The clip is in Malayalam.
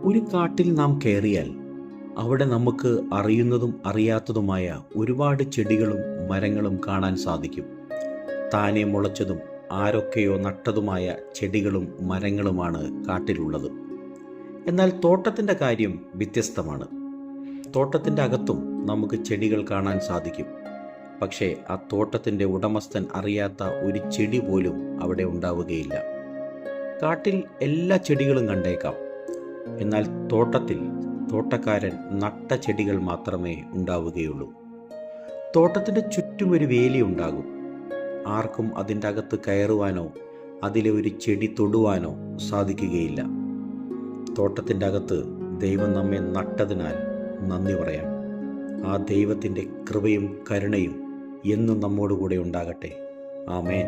ഒരു കാട്ടിൽ നാം കയറിയാൽ അവിടെ നമുക്ക് അറിയുന്നതും അറിയാത്തതുമായ ഒരുപാട് ചെടികളും മരങ്ങളും കാണാൻ സാധിക്കും. താനെ മുളച്ചതും ആരൊക്കെയോ നട്ടതുമായ ചെടികളും മരങ്ങളുമാണ് കാട്ടിലുള്ളത്. എന്നാൽ തോട്ടത്തിൻ്റെ കാര്യം വ്യത്യസ്തമാണ്. തോട്ടത്തിൻ്റെ അകത്തും നമുക്ക് ചെടികൾ കാണാൻ സാധിക്കും. പക്ഷേ ആ തോട്ടത്തിൻ്റെ ഉടമസ്ഥൻ അറിയാത്ത ഒരു ചെടി പോലും അവിടെ ഉണ്ടാവുകയില്ല. കാട്ടിൽ എല്ലാ ചെടികളും കണ്ടേക്കാം, എന്നാൽ തോട്ടത്തിൽ തോട്ടക്കാരൻ നട്ട ചെടികൾ മാത്രമേ ഉണ്ടാവുകയുള്ളൂ. തോട്ടത്തിൻ്റെ ചുറ്റും ഒരു വേലി ഉണ്ടാകും. ആർക്കും അതിൻ്റെ അകത്ത് കയറുവാനോ അതിലെ ഒരു ചെടി തൊടുവാനോ സാധിക്കുകയില്ല. തോട്ടത്തിൻ്റെ അകത്ത് ദൈവം നമ്മെ നട്ടതിനാൽ നന്ദി പറയാം. ആ ദൈവത്തിൻ്റെ കൃപയും കരുണയും എന്നും നമ്മോടുകൂടെ ഉണ്ടാകട്ടെ. ആമേൻ.